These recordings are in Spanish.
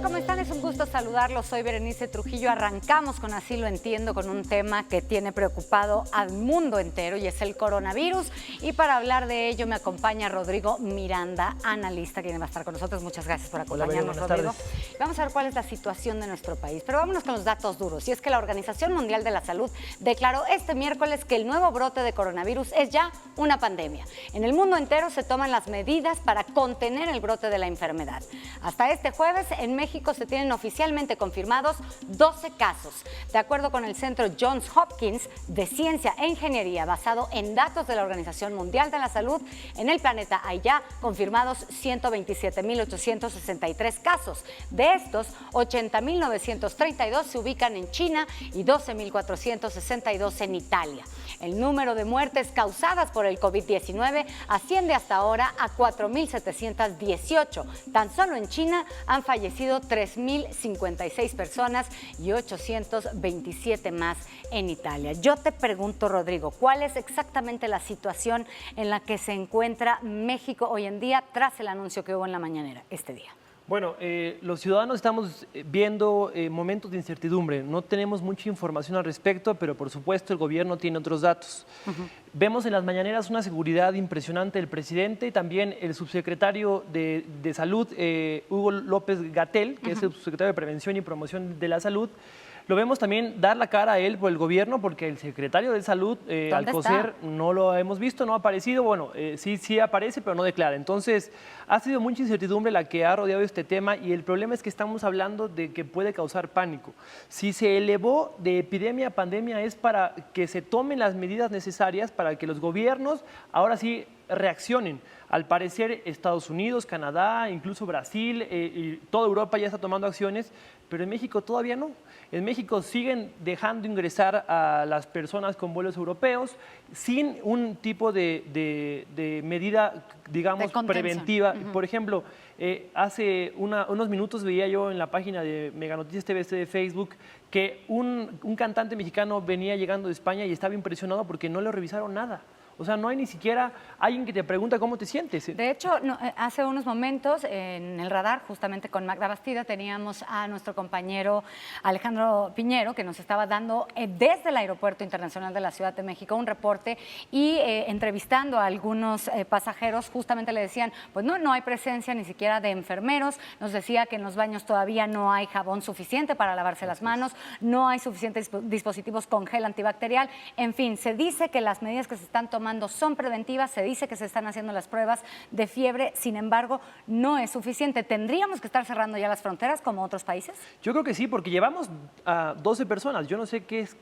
¿Cómo están? Es un gusto saludarlos. Soy Berenice Trujillo. Arrancamos con Así lo entiendo, con un tema que tiene preocupado al mundo entero y es el coronavirus. Y para hablar de ello me acompaña Rodrigo Miranda, analista, quien va a estar con nosotros. Muchas gracias por acompañarnos, Rodrigo. Vamos a ver cuál es la situación de nuestro país. Pero vámonos con los datos duros. Y es que la Organización Mundial de la Salud declaró este miércoles que el nuevo brote de coronavirus es ya una pandemia. En el mundo entero se toman las medidas para contener el brote de la enfermedad. Hasta este jueves, en México se tienen oficialmente confirmados 12 casos. De acuerdo con el Centro Johns Hopkins de Ciencia e Ingeniería, basado en datos de la Organización Mundial de la Salud, en el planeta hay ya confirmados 127.863 casos. De estos, 80.932 se ubican en China y 12.462 en Italia. El número de muertes causadas por el COVID-19 asciende hasta ahora a 4.718. Tan solo en China han fallecido 3.056 personas y 827 más en Italia. Yo te pregunto, Rodrigo, ¿cuál es exactamente la situación en la que se encuentra México hoy en día tras el anuncio que hubo en la mañanera este día? Bueno, los ciudadanos estamos viendo momentos de incertidumbre. No tenemos mucha información al respecto, pero por supuesto el gobierno tiene otros datos. Vemos en las mañaneras una seguridad impresionante del presidente y también el subsecretario de Salud, Hugo López-Gatell, que es el subsecretario de Prevención y Promoción de la Salud. Lo vemos también dar la cara a él por el gobierno, porque el secretario de Salud, Alcocer, no lo hemos visto, no ha aparecido. Bueno, sí aparece, pero no declara. Entonces, ha sido mucha incertidumbre la que ha rodeado este tema y el problema es que estamos hablando de que puede causar pánico. Si se elevó de epidemia a pandemia es para que se tomen las medidas necesarias para que los gobiernos ahora sí reaccionen. Al parecer, Estados Unidos, Canadá, incluso Brasil y toda Europa ya está tomando acciones, pero en México todavía no. En México siguen dejando ingresar a las personas con vuelos europeos sin un tipo de medida, digamos, preventiva. Por ejemplo, hace unos minutos veía yo en la página de Mega Noticias TVC de Facebook que un cantante mexicano venía llegando de España y estaba impresionado porque no le revisaron nada. O sea, no hay ni siquiera alguien que te pregunta cómo te sientes. De hecho, hace unos momentos en el radar, justamente con Magda Bastida, teníamos a nuestro compañero Alejandro Piñero, que nos estaba dando desde el Aeropuerto Internacional de la Ciudad de México un reporte y entrevistando a algunos pasajeros, justamente le decían, pues no hay presencia ni siquiera de enfermeros, nos decía que en los baños todavía no hay jabón suficiente para lavarse las manos, no hay suficientes dispositivos con gel antibacterial, en fin, se dice que las medidas que se están tomando son preventivas, se dice que se están haciendo las pruebas de fiebre, sin embargo, no es suficiente. ¿Tendríamos que estar cerrando ya las fronteras como otros países? Yo creo que sí, porque llevamos a 12 personas. Yo no sé qué es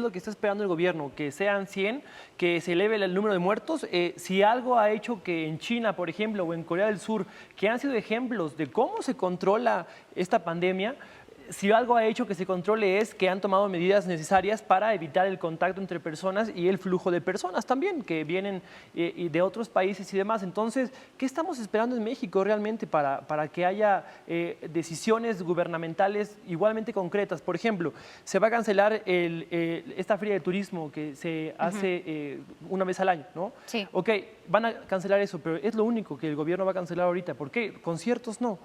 lo que está esperando el gobierno, que sean 100, que se eleve el número de muertos. Si algo ha hecho que en China, por ejemplo, o en Corea del Sur, que han sido ejemplos de cómo se controla esta pandemia, si algo ha hecho que se controle es que han tomado medidas necesarias para evitar el contacto entre personas y el flujo de personas también que vienen de otros países y demás. Entonces, ¿qué estamos esperando en México realmente para que haya decisiones gubernamentales igualmente concretas? Por ejemplo, se va a cancelar esta feria de turismo que se hace una vez al año, ¿no? Sí. Ok, van a cancelar eso, pero es lo único que el gobierno va a cancelar ahorita. ¿Por qué? Conciertos no.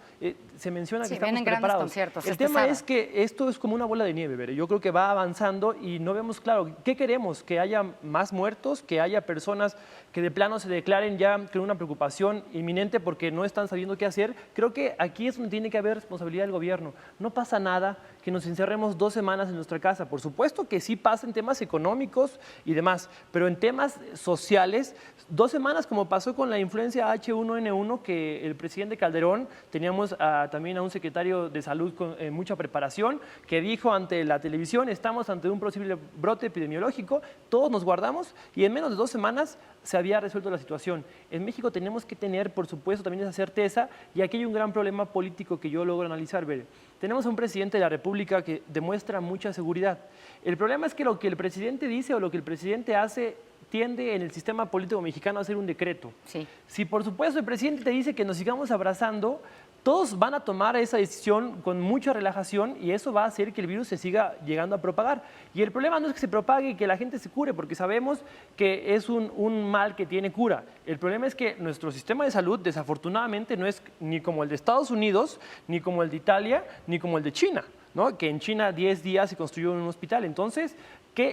Se menciona que estamos preparados. El tema es que esto es como una bola de nieve, Bere. Yo creo que va avanzando y no vemos claro. ¿Qué queremos? ¿Que haya más muertos? ¿Que haya personas que de plano se declaren ya con una preocupación inminente porque no están sabiendo qué hacer? Creo que aquí es donde tiene que haber responsabilidad del gobierno. No pasa nada que nos encerremos 2 semanas en nuestra casa. Por supuesto que sí pasa en temas económicos y demás, pero en temas sociales, 2 semanas como pasó con la influencia H1N1, que el presidente Calderón, teníamos también a un secretario de salud con mucha preparación, que dijo ante la televisión, estamos ante un posible brote epidemiológico, todos nos guardamos y en menos de 2 semanas se había resuelto la situación. En México tenemos que tener, por supuesto, también esa certeza y aquí hay un gran problema político que yo logro analizar, Bere. Tenemos a un presidente de la República que demuestra mucha seguridad. El problema es que lo que el presidente dice o lo que el presidente hace tiende en el sistema político mexicano a ser un decreto. Sí. Si por supuesto el presidente te dice que nos sigamos abrazando, todos van a tomar esa decisión con mucha relajación y eso va a hacer que el virus se siga llegando a propagar. Y el problema no es que se propague y que la gente se cure, porque sabemos que es un mal que tiene cura. El problema es que nuestro sistema de salud, desafortunadamente, no es ni como el de Estados Unidos, ni como el de Italia, ni como el de China, ¿no? Que en China 10 días se construyó un hospital. Entonces,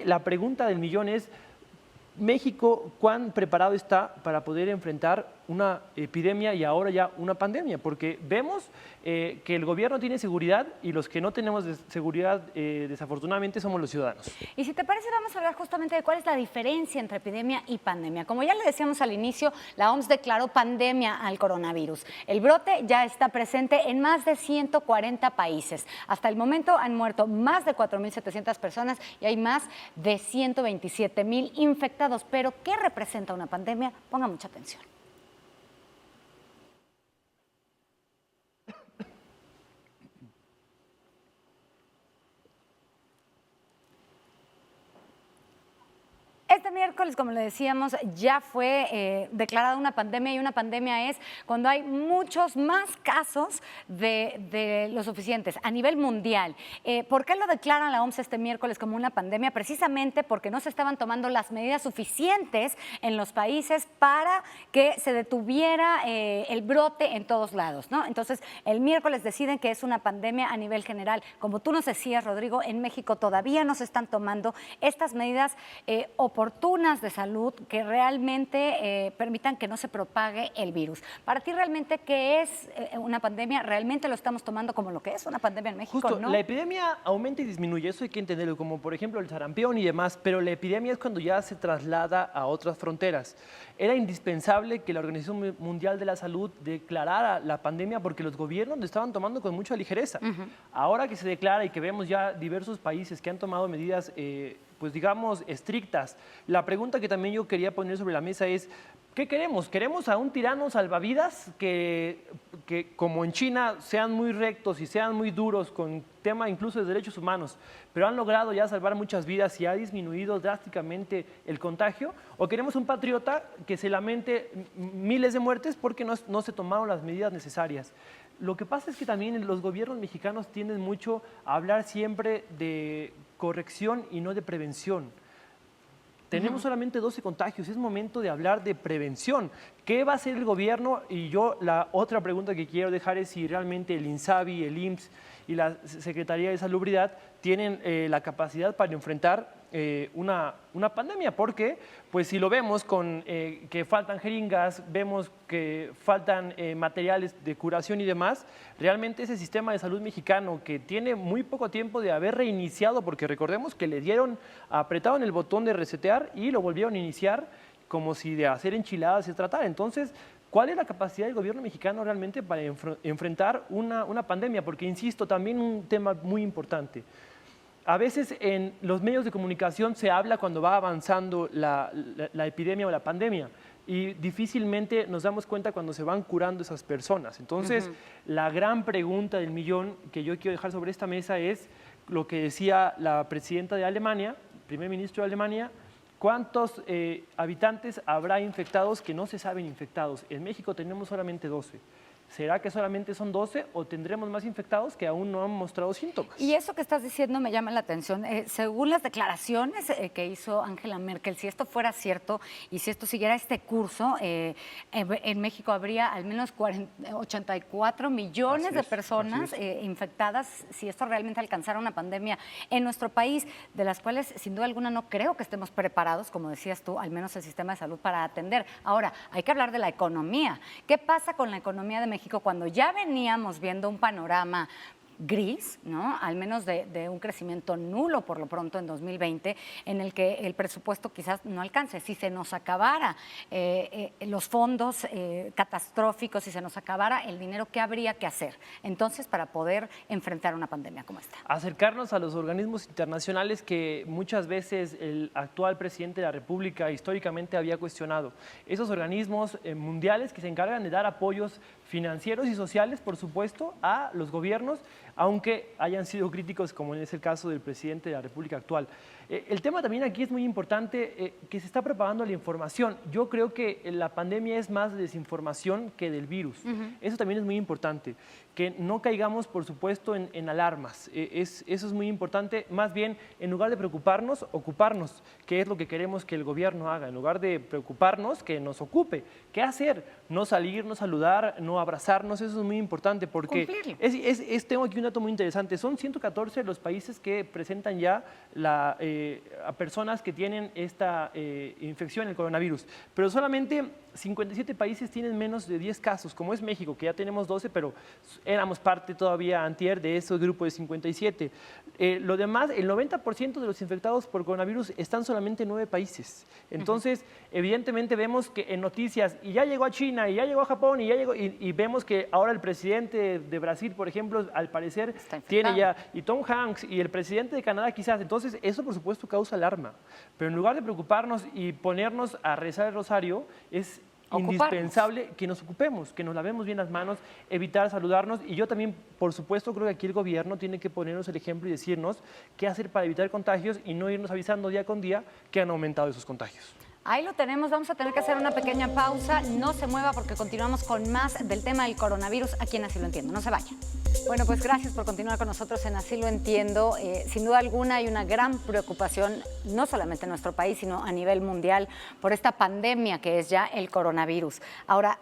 la pregunta del millón es, México, ¿cuán preparado está para poder enfrentar una epidemia y ahora ya una pandemia? Porque vemos que el gobierno tiene seguridad y los que no tenemos seguridad, desafortunadamente, somos los ciudadanos. Y si te parece, vamos a hablar justamente de cuál es la diferencia entre epidemia y pandemia. Como ya le decíamos al inicio, la OMS declaró pandemia al coronavirus. El brote ya está presente en más de 140 países. Hasta el momento han muerto más de 4.700 personas y hay más de 127.000 infectados. Pero, ¿qué representa una pandemia? Ponga mucha atención. Este miércoles, como le decíamos, ya fue declarada una pandemia y una pandemia es cuando hay muchos más casos de los suficientes a nivel mundial. ¿Por qué lo declara la OMS este miércoles como una pandemia? Precisamente porque no se estaban tomando las medidas suficientes en los países para que se detuviera el brote en todos lados, ¿no? Entonces, el miércoles deciden que es una pandemia a nivel general. Como tú nos decías, Rodrigo, en México todavía no se están tomando estas medidas oportunas de salud que realmente permitan que no se propague el virus. Para ti, realmente, ¿qué es una pandemia? ¿Realmente lo estamos tomando como lo que es una pandemia en México? Justo, ¿no? La epidemia aumenta y disminuye, eso hay que entenderlo, como por ejemplo el sarampión y demás, pero la epidemia es cuando ya se traslada a otras fronteras. Era indispensable que la Organización Mundial de la Salud declarara la pandemia porque los gobiernos lo estaban tomando con mucha ligereza. Ahora que se declara y que vemos ya diversos países que han tomado medidas pues digamos, estrictas. La pregunta que también yo quería poner sobre la mesa es, ¿qué queremos? ¿Queremos a un tirano salvavidas que como en China, sean muy rectos y sean muy duros con tema incluso de derechos humanos, pero han logrado ya salvar muchas vidas y ha disminuido drásticamente el contagio? ¿O queremos un patriota que se lamente miles de muertes porque no se tomaron las medidas necesarias? Lo que pasa es que también los gobiernos mexicanos tienden mucho a hablar siempre de corrección y no de prevención. Tenemos solamente 12 contagios, es momento de hablar de prevención. ¿Qué va a hacer el gobierno? Y yo la otra pregunta que quiero dejar es si realmente el INSABI, el IMSS y la Secretaría de Salubridad tienen la capacidad para enfrentar una pandemia, porque pues si lo vemos con que faltan jeringas, vemos que faltan materiales de curación y demás, realmente ese sistema de salud mexicano que tiene muy poco tiempo de haber reiniciado, porque recordemos que apretaron el botón de resetear y lo volvieron a iniciar como si de hacer enchiladas se tratara. Entonces, ¿cuál es la capacidad del gobierno mexicano realmente para enfrentar una pandemia? Porque, insisto, también un tema muy importante. A veces en los medios de comunicación se habla cuando va avanzando la epidemia o la pandemia y difícilmente nos damos cuenta cuando se van curando esas personas. Entonces, la gran pregunta del millón que yo quiero dejar sobre esta mesa es lo que decía la presidenta de Alemania, primer ministro de Alemania: ¿cuántos habitantes habrá infectados que no se saben infectados? En México tenemos solamente 12. ¿Será que solamente son 12 o tendremos más infectados que aún no han mostrado síntomas? Y eso que estás diciendo me llama la atención. Según las declaraciones que hizo Angela Merkel, si esto fuera cierto y si esto siguiera este curso, en México habría al menos 84 millones de personas infectadas si esto realmente alcanzara una pandemia en nuestro país, de las cuales sin duda alguna no creo que estemos preparados, como decías tú, al menos el sistema de salud para atender. Ahora, hay que hablar de la economía. ¿Qué pasa con la economía de México cuando ya veníamos viendo un panorama gris, ¿no? Al menos de un crecimiento nulo por lo pronto en 2020, en el que el presupuesto quizás no alcance? Si se nos acabara los fondos catastróficos, si se nos acabara el dinero, ¿qué habría que hacer entonces para poder enfrentar una pandemia como esta? Acercarnos a los organismos internacionales que muchas veces el actual presidente de la República históricamente había cuestionado. Esos organismos mundiales que se encargan de dar apoyos financieros y sociales, por supuesto, a los gobiernos, aunque hayan sido críticos, como es el caso del presidente de la República actual. El tema también aquí es muy importante, que se está propagando la información. Yo creo que la pandemia es más de desinformación que del virus. Eso también es muy importante, que no caigamos, por supuesto, en alarmas. Eso es muy importante. Más bien, en lugar de preocuparnos, ocuparnos, que es lo que queremos que el gobierno haga. En lugar de preocuparnos, que nos ocupe. ¿Qué hacer? No salir, no saludar, no abrazarnos. Eso es muy importante porque tengo aquí un dato muy interesante. Son 114 los países que presentan ya a personas que tienen esta infección, el coronavirus. Pero solamente 57 países tienen menos de 10 casos, como es México, que ya tenemos 12, pero éramos parte todavía antier de ese grupo de 57. Lo demás, el 90% de los infectados por coronavirus están solamente en 9 países. Entonces, evidentemente vemos que en noticias, y ya llegó a China, y ya llegó a Japón, y vemos que ahora el presidente de Brasil, por ejemplo, al parecer tiene ya, y Tom Hanks, y el presidente de Canadá quizás. Entonces, eso por supuesto causa alarma. Pero en lugar de preocuparnos y ponernos a rezar el rosario, es indispensable que nos ocupemos, que nos lavemos bien las manos, evitar saludarnos. Y yo también, por supuesto, creo que aquí el gobierno tiene que ponernos el ejemplo y decirnos qué hacer para evitar contagios y no irnos avisando día con día que han aumentado esos contagios. Ahí lo tenemos, vamos a tener que hacer una pequeña pausa. No se mueva porque continuamos con más del tema del coronavirus aquí en Así lo Entiendo. No se vayan. Bueno, pues gracias por continuar con nosotros en Así lo Entiendo. Sin duda alguna hay una gran preocupación, no solamente en nuestro país, sino a nivel mundial, por esta pandemia que es ya el coronavirus. Ahora,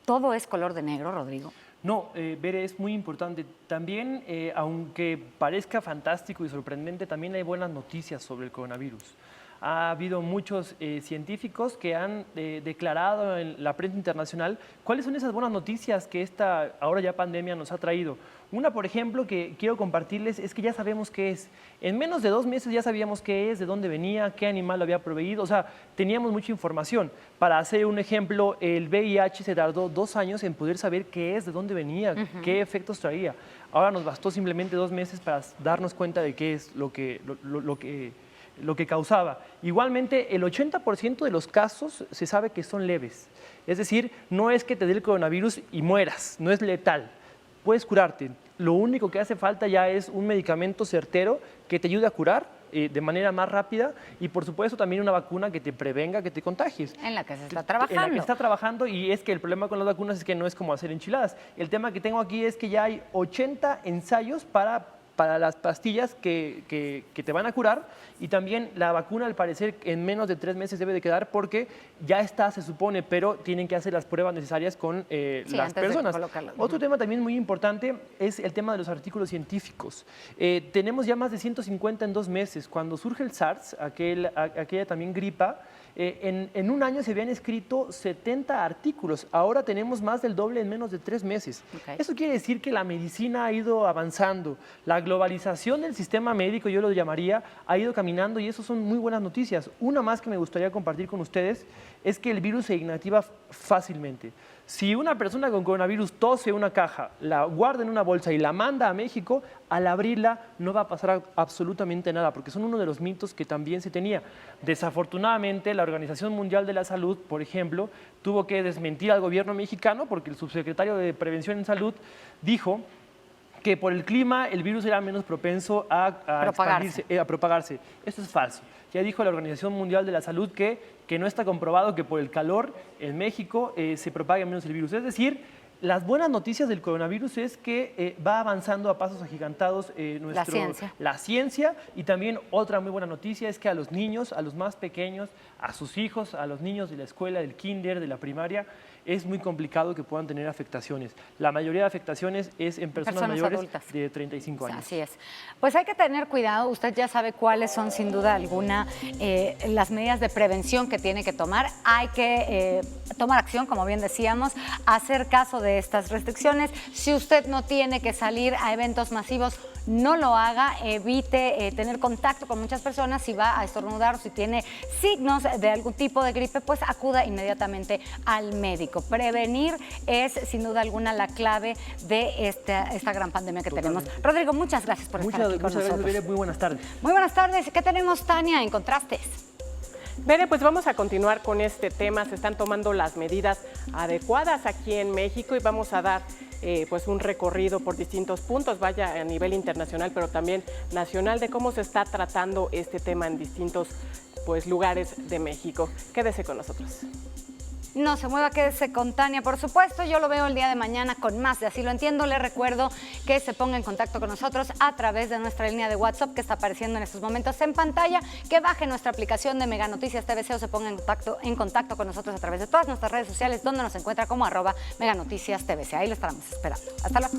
¿todo es color de negro, Rodrigo? No, Bere, es muy importante. También, aunque parezca fantástico y sorprendente, también hay buenas noticias sobre el coronavirus. Ha habido muchos científicos que han declarado en la prensa internacional cuáles son esas buenas noticias que esta ahora ya pandemia nos ha traído. Una, por ejemplo, que quiero compartirles es que ya sabemos qué es. En menos de 2 meses ya sabíamos qué es, de dónde venía, qué animal lo había proveído. O sea, teníamos mucha información. Para hacer un ejemplo, el VIH se tardó 2 años en poder saber qué es, de dónde venía, qué efectos traía. Ahora nos bastó simplemente 2 meses para darnos cuenta de qué es lo que causaba. Igualmente, el 80% de los casos se sabe que son leves. Es decir, no es que te dé el coronavirus y mueras, no es letal. Puedes curarte. Lo único que hace falta ya es un medicamento certero que te ayude a curar de manera más rápida y, por supuesto, también una vacuna que te prevenga que te contagies. En la que se está trabajando. En la que está trabajando, y es que el problema con las vacunas es que no es como hacer enchiladas. El tema que tengo aquí es que ya hay 80 ensayos para las pastillas que te van a curar, y también la vacuna al parecer en menos de 3 meses debe de quedar porque ya está, se supone, pero tienen que hacer las pruebas necesarias con las personas. Otro tema también muy importante es el tema de los artículos científicos. Tenemos ya más de 150 en 2 meses. Cuando surge el SARS, aquella también gripa, en un año se habían escrito 70 artículos. Ahora tenemos más del doble en menos de 3 meses. Eso quiere decir que la medicina ha ido avanzando. La globalización del sistema médico, yo lo llamaría, ha ido caminando, y eso son muy buenas noticias. Una más que me gustaría compartir con ustedes es que el virus se inactiva fácilmente. Si una persona con coronavirus tose una caja, la guarda en una bolsa y la manda a México, al abrirla no va a pasar absolutamente nada, porque son uno de los mitos que también se tenía. Desafortunadamente, la Organización Mundial de la Salud, por ejemplo, tuvo que desmentir al gobierno mexicano porque el subsecretario de Prevención en Salud dijo que por el clima el virus era menos propenso a propagarse. Esto es falso. Ya dijo la Organización Mundial de la Salud que no está comprobado que por el calor en México se propague menos el virus. Es decir, las buenas noticias del coronavirus es que va avanzando a pasos agigantados la ciencia, y también otra muy buena noticia es que a los niños, a los más pequeños, a sus hijos, a los niños de la escuela, del kinder, de la primaria, es muy complicado que puedan tener afectaciones. La mayoría de afectaciones es en personas mayores adultas de 35 años. Así es. Pues hay que tener cuidado. Usted ya sabe cuáles son, sin duda alguna, las medidas de prevención que tiene que tomar. Hay que tomar acción, como bien decíamos, hacer caso de estas restricciones. Si usted no tiene que salir a eventos masivos, no lo haga, evite tener contacto con muchas personas. Si va a estornudar o si tiene signos de algún tipo de gripe, pues acuda inmediatamente al médico. Prevenir es, sin duda alguna, la clave de esta gran pandemia que tenemos. Rodrigo, muchas gracias por estar aquí con nosotros. Gracias, muy buenas tardes. Muy buenas tardes. ¿Qué tenemos, Tania, en Contrastes? Bere, pues vamos a continuar con este tema. Se están tomando las medidas adecuadas aquí en México y vamos a dar pues un recorrido por distintos puntos, vaya a nivel internacional, pero también nacional, de cómo se está tratando este tema en distintos pues lugares de México. Quédese con nosotros. No se mueva, quédese con Tania, por supuesto. Yo lo veo el día de mañana con más de Así lo entiendo. Les recuerdo que se ponga en contacto con nosotros a través de nuestra línea de WhatsApp que está apareciendo en estos momentos en pantalla, que baje nuestra aplicación de Mega Noticias TVC o se ponga en contacto con nosotros a través de todas nuestras redes sociales, donde nos encuentra como @Mega Noticias TVC. Ahí lo estaremos esperando. Hasta luego.